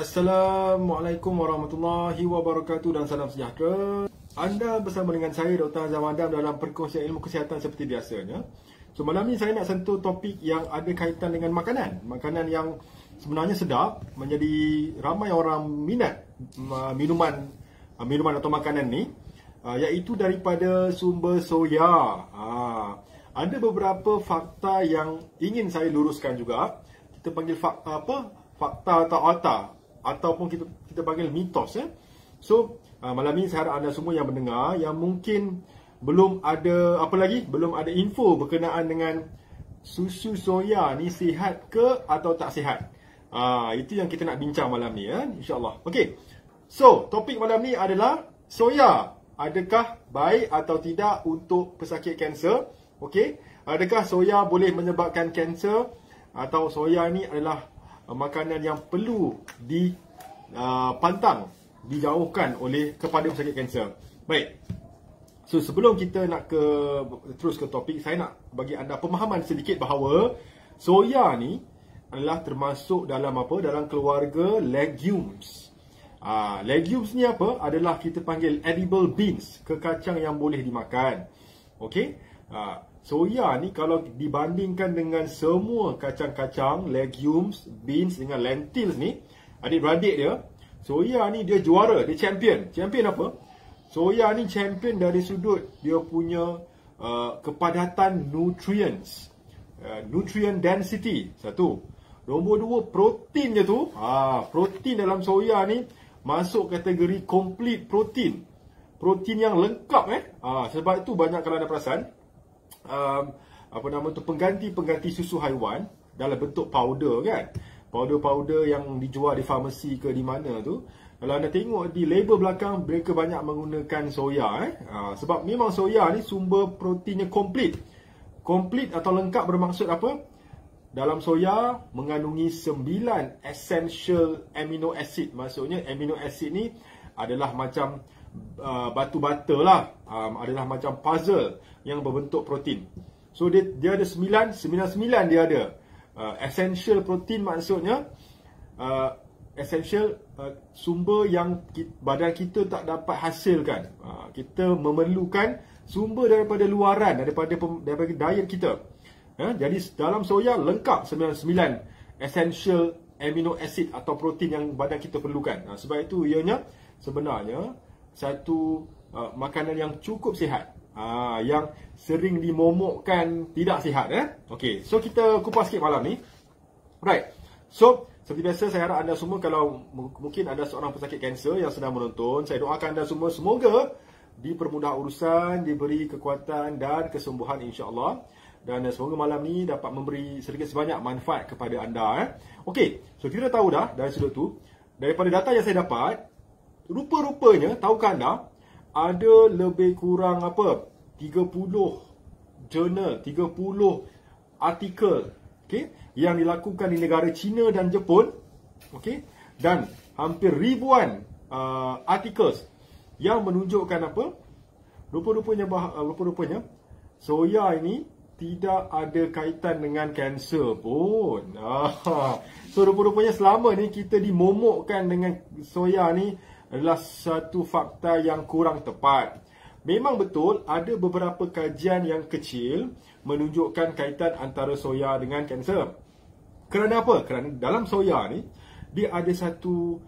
Assalamualaikum warahmatullahi wabarakatuh dan salam sejahtera. Anda bersama dengan saya Dr. Azam Adam dalam perkongsian ilmu kesihatan seperti biasanya. So malam ni saya nak sentuh topik yang ada kaitan dengan makanan. Makanan yang sebenarnya sedap, menjadi ramai orang minat minuman atau makanan ni, iaitu daripada sumber soya. Ada beberapa fakta yang ingin saya luruskan juga. Kita panggil fakta atau ataupun kita panggil mitos. So malam ni saya harap anda semua yang mendengar yang mungkin belum ada info berkenaan dengan susu soya ni sihat ke atau tak sihat. Itu yang kita nak bincang malam ni, insya-Allah. Okey. So, topik malam ni adalah soya. Adakah baik atau tidak untuk pesakit kanser? Okey. Adakah soya boleh menyebabkan kanser, atau soya ni adalah makanan yang perlu dipantang, dijauhkan kepada pesakit kanser. Baik. So sebelum kita nak terus ke topik, saya nak bagi anda pemahaman sedikit bahawa soya ni adalah termasuk dalam dalam keluarga legumes. Legumes ni adalah kita panggil edible beans, kekacang yang boleh dimakan. Okey. Soya ni kalau dibandingkan dengan semua kacang-kacang, legumes, beans dengan lentils ni, adik-beradik dia, soya ni dia juara, dia champion. Champion apa? Soya ni champion dari sudut dia punya kepadatan nutrients, nutrient density. Satu. Nombor dua, proteinnya tu. Protein dalam soya ni masuk kategori complete protein. Protein yang lengkap. Sebab itu banyak kalau anda perasan, pengganti susu haiwan dalam bentuk powder kan. Powder-powder yang dijual di farmasi ke di mana tu, kalau anda tengok di label belakang, mereka banyak menggunakan soya. Sebab memang soya ni sumber proteinnya complete. Complete atau lengkap bermaksud apa? Dalam soya mengandungi 9 essential amino acid. Maksudnya amino acid ni adalah macam batu bata lah, adalah macam puzzle yang berbentuk protein. So dia ada 99 dia ada. Essential protein maksudnya essential sumber yang badan kita tak dapat hasilkan. Kita memerlukan sumber daripada luaran, daripada diet kita. Jadi dalam soya lengkap 99 essential amino acid atau protein yang badan kita perlukan. Sebab itu ianya sebenarnya satu makanan yang cukup sihat, yang sering dimomokkan tidak sihat. Okey, so kita kupas sikit malam ni. Right. So seperti biasa, saya harap anda semua, kalau mungkin ada seorang pesakit kanser yang sedang menonton, saya doakan anda semua semoga dipermudah urusan, diberi kekuatan dan kesembuhan insya-Allah. Dan semoga malam ni dapat memberi sedikit sebanyak manfaat kepada anda. Okey, so kita tahu dah dari sudut tu, daripada data yang saya dapat, rupa-rupanya, tahukah anda, ada lebih kurang 30 jurnal, 30 artikel, yang dilakukan di negara China dan Jepun, dan hampir ribuan artikel yang menunjukkan rupa-rupanya soya ini tidak ada kaitan dengan kanser pun. So rupa-rupanya selama ni kita dimomokkan dengan soya ni adalah satu fakta yang kurang tepat. Memang betul ada beberapa kajian yang kecil menunjukkan kaitan antara soya dengan kanser. Kerana apa? Kerana dalam soya ni dia ada satu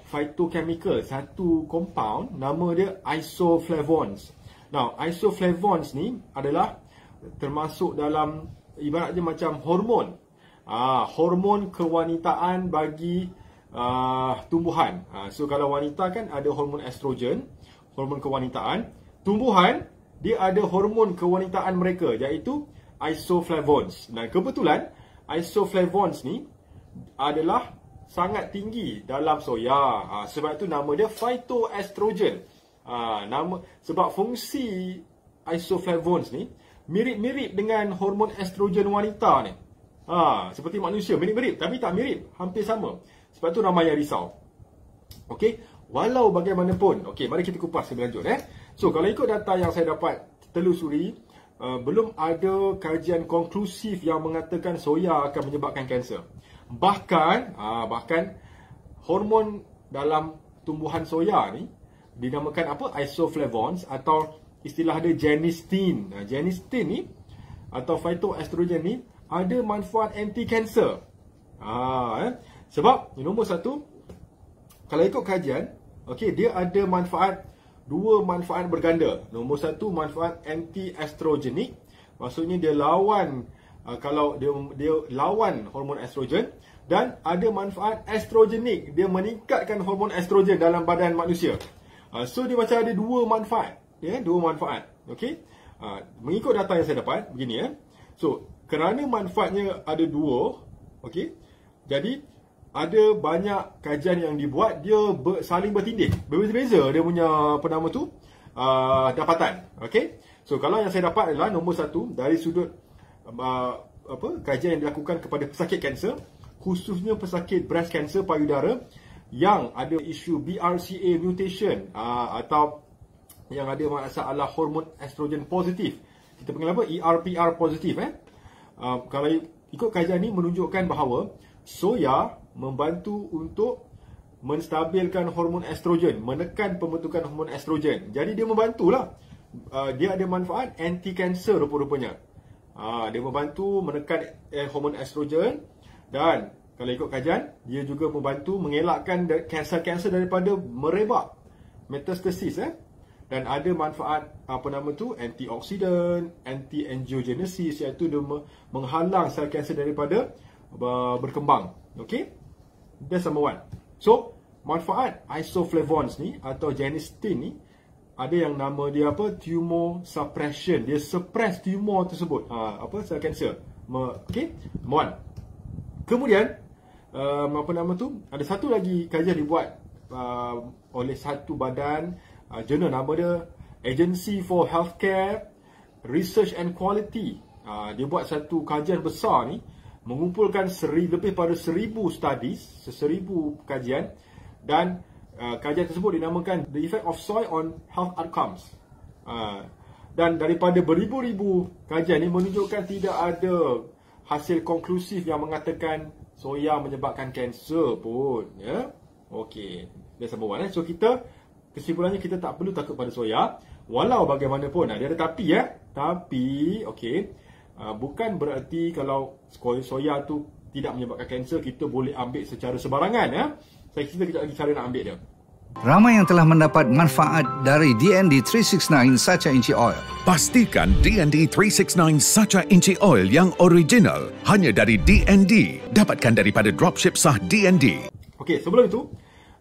phytochemical, satu compound, nama dia isoflavones. Now, isoflavones ni adalah termasuk dalam, ibaratnya macam hormon. Hormon kewanitaan bagi tumbuhan. So kalau wanita kan ada hormon estrogen, hormon kewanitaan. Tumbuhan dia ada hormon kewanitaan mereka, iaitu isoflavones. Dan kebetulan isoflavones ni adalah sangat tinggi dalam soya. Sebab itu nama dia phytoestrogen. Sebab fungsi isoflavones ni mirip-mirip dengan hormon estrogen wanita ni. Seperti manusia, mirip-mirip tapi tak mirip, hampir sama. Sebab tu ramai yang risau. Okey, walau bagaimanapun, mari kita kupas lebih lanjut. So kalau ikut data yang saya dapat telusuri, belum ada kajian konklusif yang mengatakan soya akan menyebabkan kanser. Bahkan hormon dalam tumbuhan soya ni dinamakan apa? Isoflavones, atau istilah dia genistein. Genistein ni atau phytoestrogen ni ada manfaat anti-kanser. Sebab nombor satu, kalau ikut kajian, okey, dia ada dua manfaat berganda. Nombor satu, manfaat anti-estrogenik. Maksudnya dia lawan kalau dia lawan hormon estrogen, dan ada manfaat estrogenik. Dia meningkatkan hormon estrogen dalam badan manusia. So dia macam ada dua manfaat, dua manfaat. Okey. Mengikut data yang saya dapat begini So, kerana manfaatnya ada dua, okey. Jadi ada banyak kajian yang dibuat, dia saling bertindih. Berbeza-beza dia punya dapatan. Okey. So, kalau yang saya dapat adalah nombor satu, dari sudut kajian yang dilakukan kepada pesakit kanser, khususnya pesakit breast cancer payudara yang ada isu BRCA mutation atau yang ada masalah hormon estrogen positif. Kita panggil apa? ERPR positif. Kalau ikut kajian ini menunjukkan bahawa soya membantu untuk menstabilkan hormon estrogen, menekan pembentukan hormon estrogen. Jadi dia membantulah. Dia ada manfaat anti-kanser rupa-rupanya. Dia membantu menekan hormon estrogen, dan kalau ikut kajian, dia juga membantu mengelakkan kanser-kanser daripada merebak, metastasis. Dan ada manfaat antioksidan, anti-angiogenesis, iaitu dia menghalang sel kanser daripada berkembang. Okey? That's number one. So, manfaat isoflavones ni atau genistein ni, ada yang nama dia tumor suppression. Dia suppress tumor tersebut. Sel kanser. Okey? Number one. Kemudian ada satu lagi kajian dibuat oleh satu badan, jurnal, nama dia Agency for Healthcare Research and Quality. Dia buat satu kajian besar ni, mengumpulkan lebih pada 1000 studies, 1000 kajian, dan kajian tersebut dinamakan The Effect of Soy on Health Outcomes. Dan daripada beribu-ribu kajian ni menunjukkan tidak ada hasil konklusif yang mengatakan soya menyebabkan kanser pun. Okey, that's number one. So kesimpulannya kita tak perlu takut pada soya. Walau bagaimanapun, dia ada tapi tapi okey, bukan bererti kalau soya tu tidak menyebabkan kanser kita boleh ambil secara sebarangan. Saya cerita kejap lagi cara nak ambil dia. Ramai yang telah mendapat manfaat dari DND 369 Sacha Inchi Oil. Pastikan DND 369 Sacha Inchi Oil yang original hanya dari DND. Dapatkan daripada dropship sah DND. Okey, sebelum itu,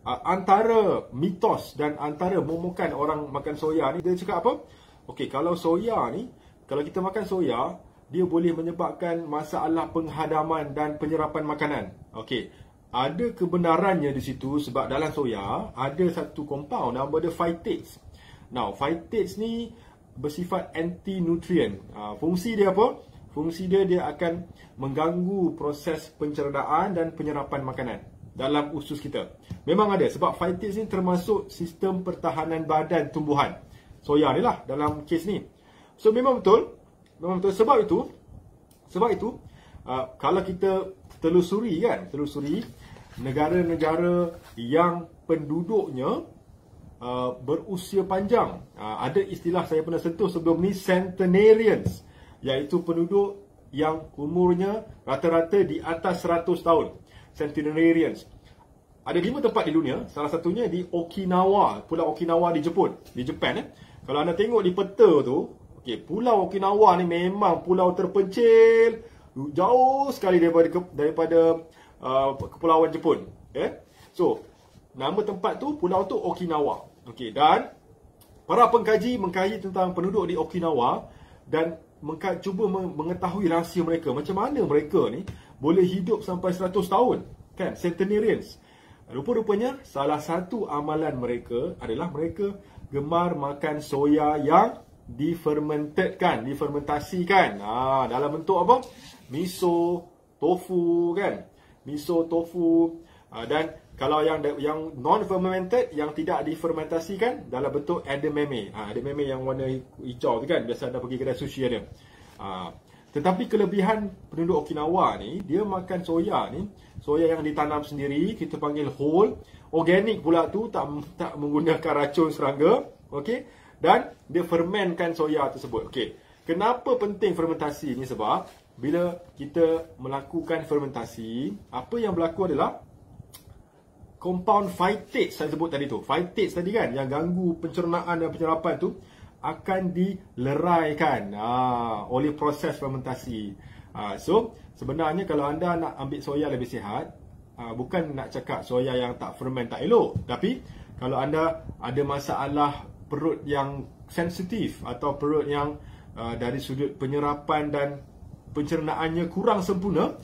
antara mitos dan antara momokan orang makan soya ni, dia cakap apa? Okey, kalau soya ni, kalau kita makan soya, dia boleh menyebabkan masalah penghadaman dan penyerapan makanan. Okey, ada kebenarannya di situ, sebab dalam soya ada satu compound nama dia phytates. Now, phytates ni bersifat anti-nutrient. Fungsi dia apa? Fungsi dia akan mengganggu proses pencernaan dan penyerapan makanan dalam usus kita. Memang ada, sebab phytates ni termasuk sistem pertahanan badan tumbuhan. Soya ni lah dalam kes ni. So memang betul. Sebab itu kalau kita telusuri negara-negara yang penduduknya berusia panjang, ada istilah saya pernah sentuh sebelum ni, centenarians, iaitu penduduk yang umurnya rata-rata di atas 100 tahun. Centenarians. Ada 5 tempat di dunia, salah satunya di Okinawa, Pulau Okinawa di Jepun. Kalau anda tengok di peta tu, okey, Pulau Okinawa ni memang pulau terpencil, jauh sekali daripada kepulauan Jepun. So, nama tempat tu, pulau tu Okinawa. Okey, dan para pengkaji mengkaji tentang penduduk di Okinawa dan cuba mengetahui rahsia mereka. Macam mana mereka ni boleh hidup sampai 100 tahun, kan? Centenarians. Rupa-rupanya salah satu amalan mereka adalah mereka gemar makan soya yang difermentasikan. Dalam bentuk apa? Miso, tofu, kan? Miso, tofu, dan kalau yang non-fermented, yang tidak difermentasikan, dalam bentuk edamame. Edamame yang warna hijau tu kan, biasa anda pergi kedai sushi ada. Tetapi kelebihan penduduk Okinawa ni, dia makan soya ni, soya yang ditanam sendiri, kita panggil whole, organik pula tu, tak menggunakan racun serangga, okey, dan dia fermentkan soya tersebut. Okey, kenapa penting fermentasi ni? Sebab bila kita melakukan fermentasi, apa yang berlaku adalah compound phytates saya sebut tadi tu. Phytates tadi kan, yang ganggu pencernaan dan penyerapan tu, akan dileraikan oleh proses fermentasi. So, sebenarnya kalau anda nak ambil soya lebih sihat, bukan nak cakap soya yang tak ferment tak elok. Tapi, kalau anda ada masalah perut yang sensitif atau perut yang dari sudut penyerapan dan pencernaannya kurang sempurna,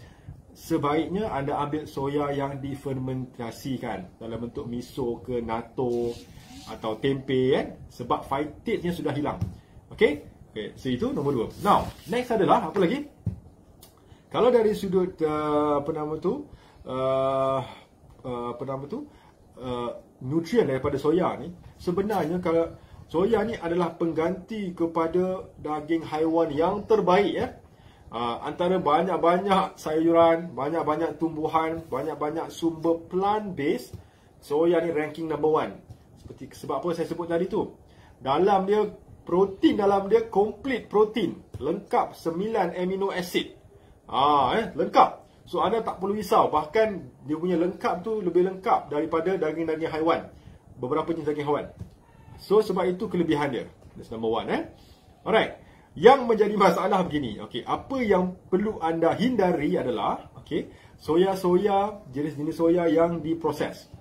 sebaiknya anda ambil soya yang difermentasikan dalam bentuk miso ke natto atau tempe kan, sebab phytatesnya sudah hilang. Okey, so itu nombor 2. Now, next adalah apa lagi? Kalau dari sudut nutrien daripada soya ni, sebenarnya kalau soya ni adalah pengganti kepada daging haiwan yang terbaik ya. Antara banyak-banyak sayuran, banyak-banyak tumbuhan, banyak-banyak sumber plant based, soya ni ranking number 1. Sebab apa saya sebut tadi tu? Dalam dia, protein dalam dia complete protein, lengkap 9 amino acid. Lengkap. So anda tak perlu risau, bahkan dia punya lengkap tu lebih lengkap daripada daging-daging haiwan, beberapa jenis daging haiwan. So sebab itu kelebihan dia. That's number 1 Alright. Yang menjadi masalah begini. Okey, apa yang perlu anda hindari adalah soya-soya, jenis-jenis soya yang diproses.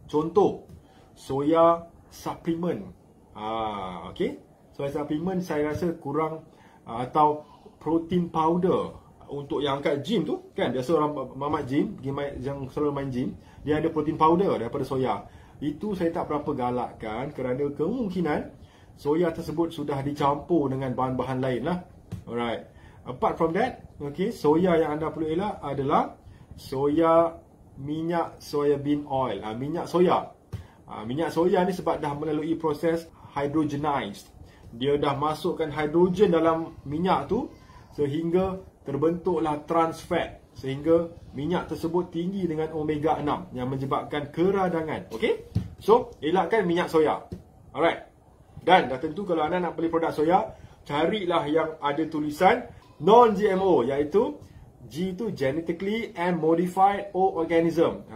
Contoh, soya suplemen. Soya suplemen saya rasa kurang, atau protein powder untuk yang kat gym tu kan, biasa orang mamat gym, yang selalu main gym, dia ada protein powder daripada soya. Itu saya tak berapa galakkan kerana kemungkinan soya tersebut sudah dicampur dengan bahan-bahan lain lah. Alright. Apart from that, soya yang anda perlu elak adalah minyak soybean oil, minyak soya. Minyak soya ni sebab dah melalui proses hydrogenized. Dia dah masukkan hidrogen dalam minyak tu sehingga terbentuklah trans fat, sehingga minyak tersebut tinggi dengan omega 6 yang menyebabkan keradangan. Okey? So, elakkan minyak soya. Alright. Dan dah tentu kalau anda nak beli produk soya, carilah yang ada tulisan non-GMO, iaitu G itu genetically and modified organism.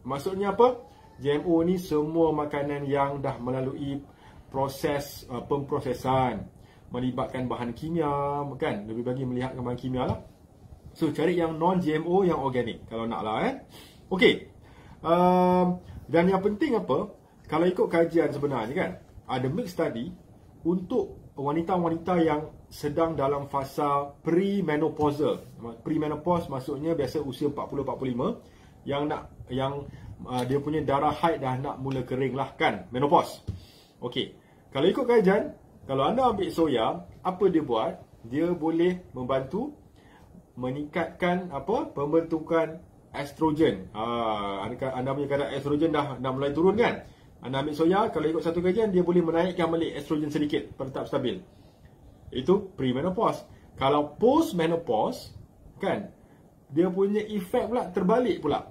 Maksudnya apa? GMO ni semua makanan yang dah melalui proses pemprosesan, melibatkan bahan kimia kan, lebih bagi melihatkan bahan kimia lah. So cari yang non-GMO, yang organik kalau nak lah Okey. Dan yang penting apa? Kalau ikut kajian sebenarnya kan, ada mixed study untuk wanita-wanita yang sedang dalam fasa premenopausal. Premenopause maksudnya biasa usia 40-45 yang dia punya darah haid dah nak mula kering lah kan, menopause. Okey. Kalau ikut kajian, kalau anda ambil soya, apa dia buat? Dia boleh membantu meningkatkan pembentukan estrogen. Anda punya kadar estrogen dah mulai turun kan? Anda ambil soya, kalau ikut satu kajian, dia boleh menaikkan balik estrogen sedikit pada tahap stabil. Itu pre-menopause. Kalau post-menopause, kan, dia punya efek pula terbalik pula.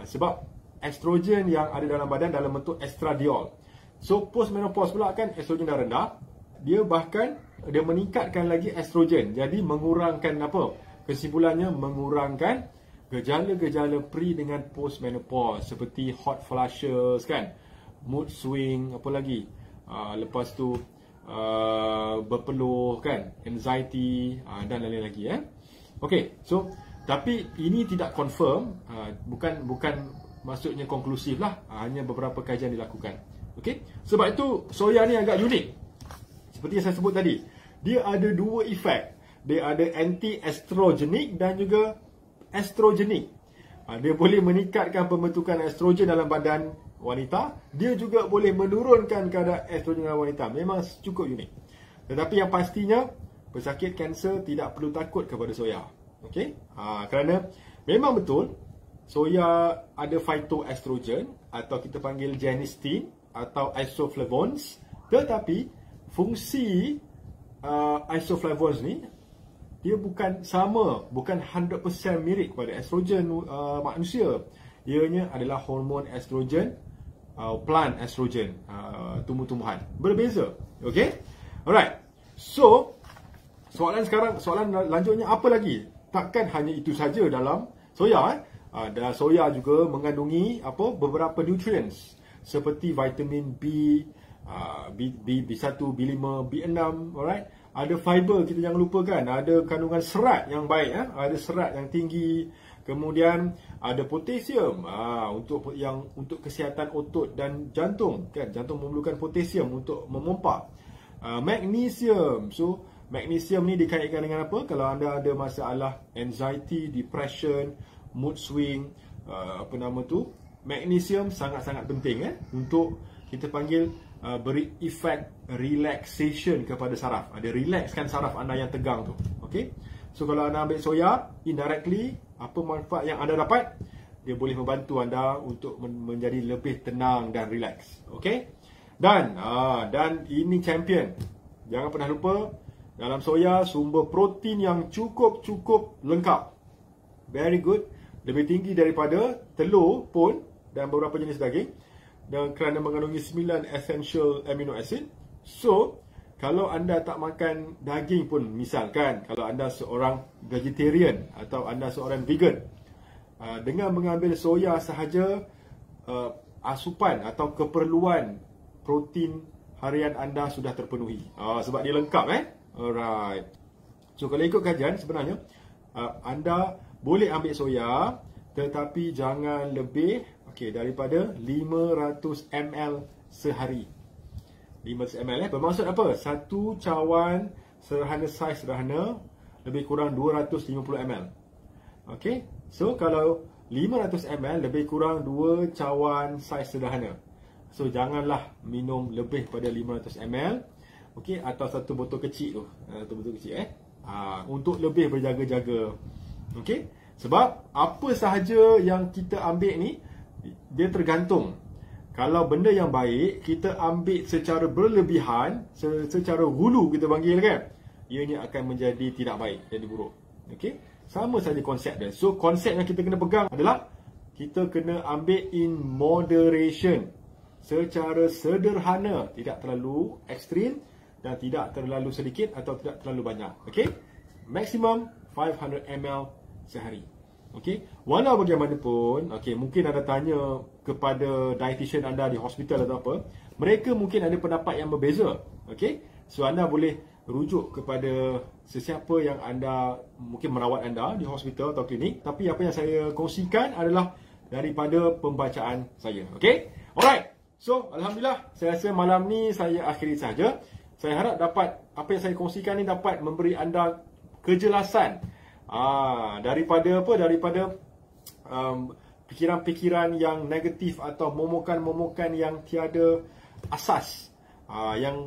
Sebab estrogen yang ada dalam badan dalam bentuk estradiol. So, post-menopause pula kan, estrogen dah rendah. Dia meningkatkan lagi estrogen. Jadi, mengurangkan kesimpulannya, mengurangkan gejala-gejala pre dengan post-menopause. Seperti hot flushes, kan, mood swing, apa lagi, lepas tu berpeluh kan, anxiety, dan lain-lain lagi Okey, so tapi ini tidak confirm, bukan maksudnya konklusif lah, hanya beberapa kajian dilakukan. Okey, sebab itu soya ni agak unik. Seperti yang saya sebut tadi, dia ada dua efek. Dia ada anti-estrogenik dan juga estrogenik. Dia boleh meningkatkan pembentukan estrogen dalam badan wanita. Dia juga boleh menurunkan kadar estrogen dalam wanita. Memang cukup unik. Tetapi yang pastinya, pesakit kanser tidak perlu takut kepada soya. Okey? Kerana memang betul soya ada phytoestrogen atau kita panggil genistein atau isoflavones. Tetapi fungsi isoflavones ni dia bukan sama, bukan 100% mirip kepada estrogen manusia. Ianya adalah hormon estrogen, plant estrogen, tumbuh-tumbuhan. Berbeza. Okay? Alright. So, soalan lanjutnya apa lagi? Takkan hanya itu saja dalam soya. Dan soya juga mengandungi beberapa nutrients seperti vitamin B, B1, B5, B6, alright? Ada fiber, kita jangan lupakan. Ada kandungan serat yang baik, ada serat yang tinggi. Kemudian ada potasium, untuk kesihatan otot dan jantung, kan? Jantung memerlukan potasium untuk memompa. Magnesium. So, magnesium ni dikaitkan dengan apa? Kalau anda ada masalah anxiety, depression, mood swing, magnesium sangat-sangat penting untuk kita panggil beri efek relaxation kepada saraf. Ada relaxkan saraf anda yang tegang tu. Okay? So kalau anda ambil soya, indirectly, apa manfaat yang anda dapat? Dia boleh membantu anda untuk menjadi lebih tenang dan relax. Okay? Dan ini champion. Jangan pernah lupa, dalam soya sumber protein yang cukup lengkap. Very good. Lebih tinggi daripada telur pun dan beberapa jenis daging. Dan kerana mengandungi 9 essential amino acid. So, kalau anda tak makan daging pun, misalkan kalau anda seorang vegetarian atau anda seorang vegan, dengan mengambil soya sahaja, asupan atau keperluan protein harian anda sudah terpenuhi. Sebab dia lengkap. Alright. So, kalau ikut kajian, sebenarnya anda boleh ambil soya, tetapi jangan lebih daripada 500 ml sehari. 500 ml bermaksud apa? Satu cawan saiz sederhana lebih kurang 250 ml. Okey. So kalau 500 ml lebih kurang 2 cawan saiz sederhana. So janganlah minum lebih pada 500 ml. Okey, atau satu botol kecil tu. Satu botol kecil untuk lebih berjaga-jaga. Okey? Sebab apa sahaja yang kita ambil ni, dia tergantung. Kalau benda yang baik kita ambil secara berlebihan, secara hulu kita panggil, kan, ianya akan menjadi tidak baik, jadi buruk. Okey, sama saja konsep dia. So konsep yang kita kena pegang adalah kita kena ambil in moderation, secara sederhana, tidak terlalu ekstrim dan tidak terlalu sedikit atau tidak terlalu banyak. Okey, maksimum 500 ml sehari. Okey, walau bagaimanapun, mungkin anda tanya kepada dietitian anda di hospital atau apa, mereka mungkin ada pendapat yang berbeza. Okey, so anda boleh rujuk kepada sesiapa yang anda mungkin merawat anda di hospital atau klinik. Tapi apa yang saya kongsikan adalah daripada pembacaan saya. Okey, alright. So alhamdulillah, saya rasa malam ni saya akhiri saja. Saya harap dapat apa yang saya kongsikan ni dapat memberi anda kejelasan daripada pikiran-pikiran yang negatif atau momokan-momokan yang tiada asas,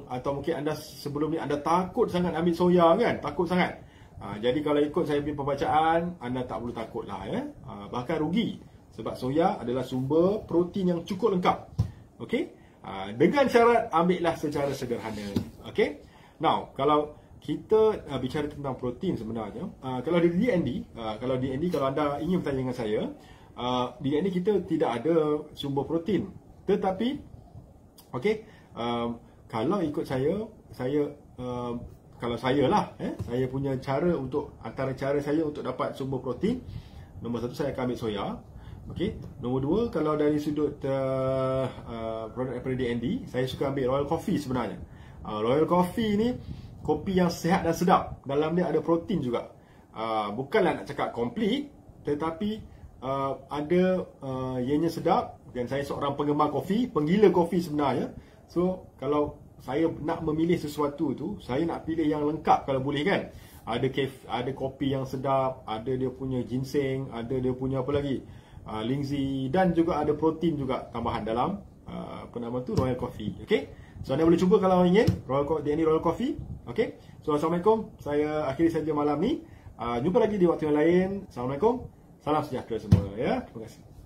atau mungkin anda sebelum ni anda takut sangat ambil soya, kan, takut sangat. Jadi kalau ikut saya punya pembacaan, anda tak perlu takutlah, bahkan rugi, sebab soya adalah sumber protein yang cukup lengkap. Okey, dengan syarat ambillah secara sederhana. Okey, now kalau kita bicara tentang protein sebenarnya, kalau di DND, kalau anda ingin bertanya dengan saya, di DND kita tidak ada sumber protein. Tetapi, kalau ikut saya kalau saya punya cara antara cara saya untuk dapat sumber protein, nombor satu, saya akan ambil soya. Nombor dua, kalau dari sudut produk daripada DND, saya suka ambil Royal Coffee sebenarnya. Royal Coffee ni kopi yang sihat dan sedap. Dalam dia ada protein juga. Bukanlah nak cakap komplit, tetapi ada ianya sedap. Dan saya seorang penggemar kopi, penggila kopi sebenarnya. So kalau saya nak memilih sesuatu tu, saya nak pilih yang lengkap kalau boleh, kan. Ada kopi yang sedap, ada dia punya ginseng, ada dia punya apa lagi, linzi, dan juga ada protein juga tambahan dalam Royal Coffee. So anda boleh cuba kalau ingin DND Royal Coffee. So assalamualaikum, saya akhiri saja malam ni. Jumpa lagi di waktu yang lain. Assalamualaikum, salam sejahtera semua, ya. Terima kasih.